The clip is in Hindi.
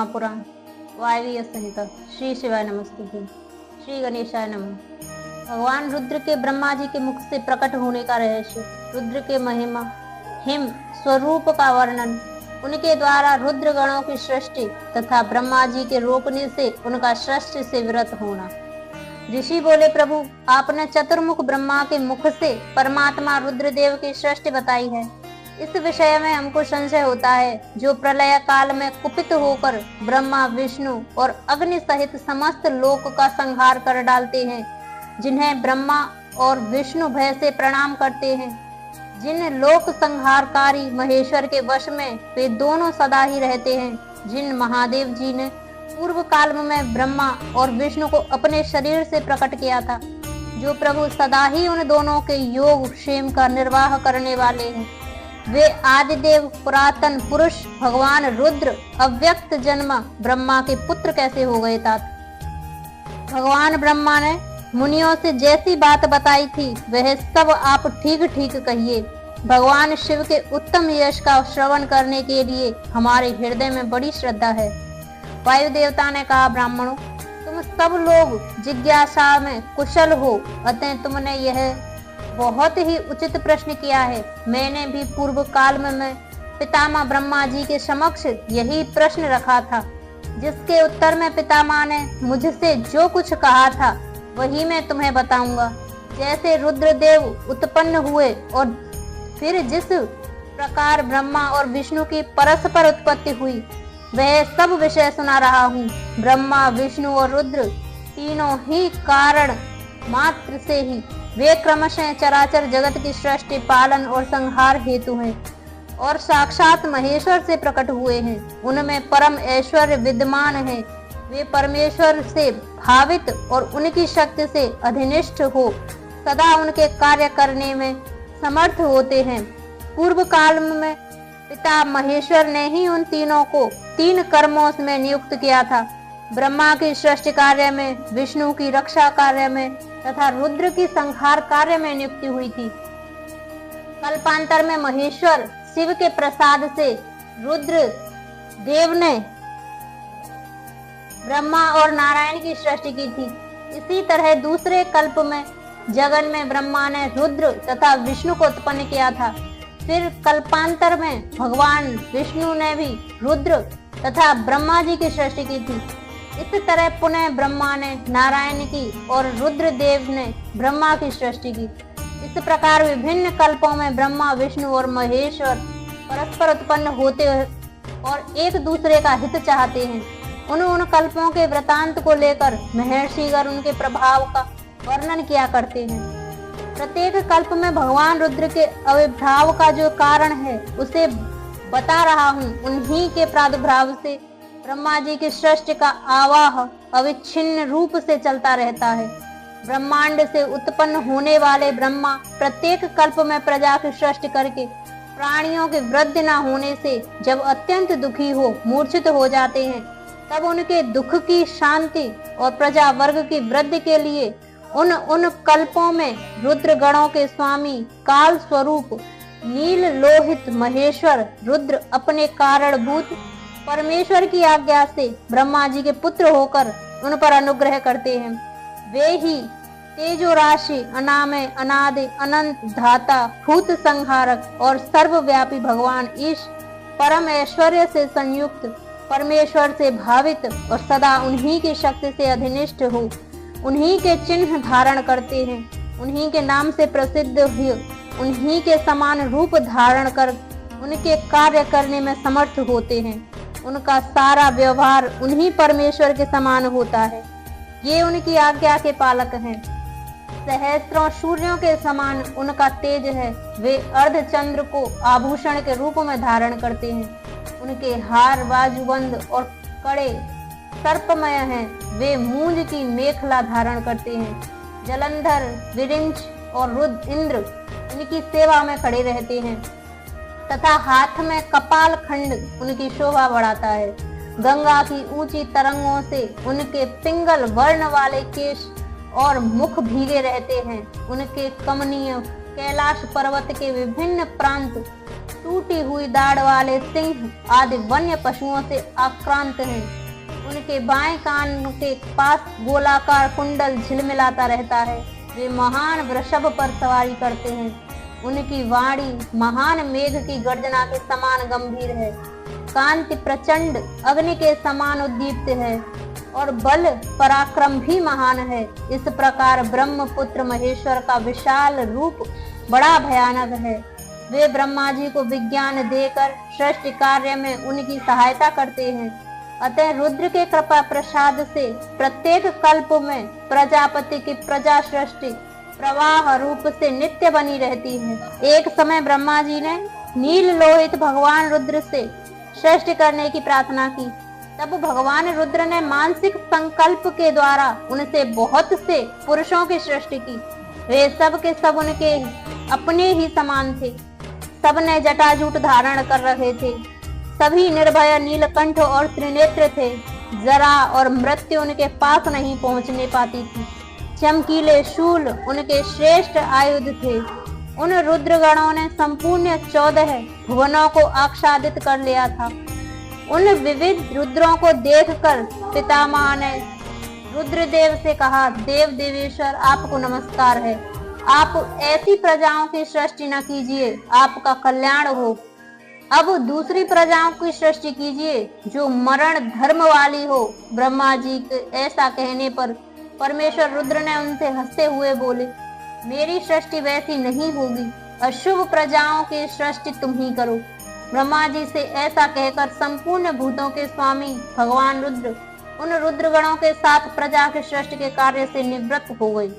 महापुराण वायवीय संहिता। श्री शिवाय नमस्तुभ्यं। श्री गणेशाय नमः। भगवान रुद्र के ब्रह्मा जी के मुख से प्रकट होने का रहस्य, रुद्र के महिमा, हिम स्वरूप का वर्णन, उनके द्वारा रुद्र गणों की सृष्टि तथा ब्रह्मा जी के रोकने से उनका सृष्टि से विरत होना। ऋषि बोले, प्रभु आपने चतुर्मुख ब्रह्मा के मुख से परमात्मा रुद्रदेव की सृष्टि बताई है। इस विषय में हमको संशय होता है, जो प्रलय काल में कुपित होकर ब्रह्मा, विष्णु और अग्नि सहित समस्त लोक का संहार कर डालते हैं, जिन्हें ब्रह्मा और विष्णु भय से प्रणाम करते हैं। जिन लोक संहारकारी महेश्वर के वश में वे दोनों सदा ही रहते हैं, जिन महादेव जी ने पूर्व काल में ब्रह्मा और विष्णु को अपने शरीर से प्रकट किया था, जो प्रभु सदा ही उन दोनों के योग क्षेम का निर्वाह करने वाले हैं। वे आदिदेव पुरातन पुरुष भगवान रुद्र अव्यक्त जन्म ब्रह्मा के पुत्र कैसे हो गए तात? भगवान ब्रह्मा ने मुनियों से जैसी बात बताई थी वह सब आप ठीक ठीक कहिए। भगवान शिव के उत्तम यश का श्रवण करने के लिए हमारे हृदय में बड़ी श्रद्धा है। वायु देवता ने कहा, ब्राह्मणों तुम सब लोग जिज्ञासा में कुशल हो, अतः तुमने यह बहुत ही उचित प्रश्न किया है। मैंने भी पूर्व काल में पितामह ब्रह्मा जी के समक्ष यही प्रश्न रखा था, जिसके उत्तर में पितामह ने मुझसे जो कुछ कहा था वही मैं तुम्हें बताऊंगा। जैसे रुद्रदेव उत्पन्न हुए और फिर जिस प्रकार ब्रह्मा और विष्णु की परस्पर उत्पत्ति हुई, वह सब विषय सुना रहा हूँ। ब्रह्मा, विष्णु और रुद्र तीनों ही कारण मात्र से ही वे क्रमशः चराचर जगत की सृष्टि, पालन और संहार हेतु हैं और साक्षात महेश्वर से प्रकट हुए हैं। उनमें परम ऐश्वर्य विद्यमान है। वे परमेश्वर से भावित और उनकी शक्ति से अधिनिष्ठ हो सदा उनके कार्य करने में समर्थ होते हैं। पूर्व काल में पिता महेश्वर ने ही उन तीनों को 3 कर्मों में नियुक्त किया था। ब्रह्मा की सृष्टि कार्य में, विष्णु की रक्षा कार्य में तथा रुद्र की संहार कार्य में नियुक्ति हुई थी। कल्पांतर में महेश्वर शिव के प्रसाद से रुद्र देव ने ब्रह्मा और नारायण की सृष्टि की थी। इसी तरह दूसरे कल्प में जगन में ब्रह्मा ने रुद्र तथा विष्णु को उत्पन्न किया था। फिर कल्पांतर में भगवान विष्णु ने भी रुद्र तथा ब्रह्मा जी की सृष्टि की थी। इस तरह पुनः ब्रह्मा ने नारायण की और रुद्रदेव ने ब्रह्मा की सृष्टि की। इस प्रकार विभिन्न कल्पों में ब्रह्मा, विष्णु और महेश्वर परस्पर उत्पन्न होते और एक दूसरे का हित चाहते हैं। उन कल्पों के वृतांत को लेकर महर्षिगण उनके प्रभाव का वर्णन किया करते हैं। प्रत्येक कल्प में भगवान रुद्र के आविर्भाव का जो कारण है उसे बता रहा हूँ। उन्हीं के प्रादुर्भाव से ब्रह्मा जी की सृष्टि का आवाह अविच्छिन्न रूप से चलता रहता है। ब्रह्मांड से उत्पन्न होने वाले ब्रह्मा प्रत्येक कल्प में प्रजा की सृष्टि करके प्राणियों की वृद्धि न होने से जब अत्यंत दुखी हो मूर्छित हो जाते हैं, तब उनके दुख की शांति और प्रजा वर्ग की वृद्धि के लिए उन कल्पों में रुद्र गणों के स्वामी काल स्वरूप नील लोहित महेश्वर रुद्र अपने कारणभूत परमेश्वर की आज्ञा से ब्रह्मा जी के पुत्र होकर उन पर अनुग्रह करते हैं। वे ही तेजो राशि, अनामय, अनादि, अनंत, धाता, भूत संहारक और सर्वव्यापी भगवान ईश परम ऐश्वर्य से संयुक्त परमेश्वर से भावित और सदा उन्हीं की शक्ति से अधिनिष्ठ हो उन्हीं के चिन्ह धारण करते हैं। उन्हीं के नाम से प्रसिद्ध हो उन्हीं के समान रूप धारण कर उनके कार्य करने में समर्थ होते हैं। उनका सारा व्यवहार उन्हीं परमेश्वर के समान होता है। ये उनकी आज्ञा के पालक हैं। सहस्त्रों सूर्यों के समान उनका तेज है। वे अर्धचंद्र को आभूषण के रूप में धारण करते हैं। उनके हार, बाजूबंद और कड़े सर्पमय हैं। वे मूंज की मेखला धारण करते हैं। जलंधर, विरिंच और रुद्र इंद्र उनकी सेवा में खड़े रहते हैं तथा हाथ में कपाल खंड उनकी शोभा बढ़ाता है। गंगा की ऊंची तरंगों से उनके पिंगल वर्ण वाले केश और मुख भीगे रहते हैं। उनके कमनीय कैलाश पर्वत के विभिन्न प्रांत टूटी हुई दाढ़ वाले सिंह आदि वन्य पशुओं से आक्रांत हैं। उनके बाएं कान के पास गोलाकार कुंडल झिलमिलाता रहता है। वे महान वृषभ पर सवारी करते हैं। उनकी वाणी महान मेघ की गर्जना के समान गंभीर है। कांति प्रचंड अग्नि के समान उद्दीप्त है और बल पराक्रम भी महान है। इस प्रकार ब्रह्मपुत्र महेश्वर का विशाल रूप बड़ा भयानक है। वे ब्रह्मा जी को विज्ञान देकर सृष्टि कार्य में उनकी सहायता करते हैं। अतः रुद्र के कृपा प्रसाद से प्रत्येक कल्प में प्रजापति की प्रजा सृष्टि प्रवाह रूप से नित्य बनी रहती है। एक समय ब्रह्मा जी ने नील लोहित भगवान रुद्र से सृष्टि करने की प्रार्थना की। तब भगवान रुद्र ने मानसिक संकल्प के द्वारा उनसे बहुत से पुरुषों की सृष्टि की। वे सब के सब उनके अपने ही समान थे। सब ने जटाजूट धारण कर रखे थे। सभी निर्भय नीलकंठ और त्रिनेत्र थे। जरा और मृत्यु उनके पास नहीं पहुंचने पाती थी। चमकीले शूल उनके श्रेष्ठ आयुध थे। उन रुद्रगणों ने संपूर्ण 14 भुवनों को आच्छादित कर लिया था। उन विविध रुद्रों को देखकर पितामह ने रुद्रदेव से कहा, देव देवेश्वर आपको नमस्कार है। आप ऐसी प्रजाओं की सृष्टि न कीजिए, आपका कल्याण हो। अब दूसरी प्रजाओं की सृष्टि कीजिए जो मरण धर्म वाली हो। ब्रह्मा जी के ऐसा कहने पर परमेश्वर रुद्र ने उनसे हंसते हुए बोले, मेरी सृष्टि वैसी नहीं होगी। अशुभ प्रजाओं की सृष्टि तुम ही करो। ब्रह्मा जी से ऐसा कहकर संपूर्ण भूतों के स्वामी भगवान रुद्र उन रुद्रगणों के साथ प्रजा की सृष्टि के कार्य से निवृत्त हो गई।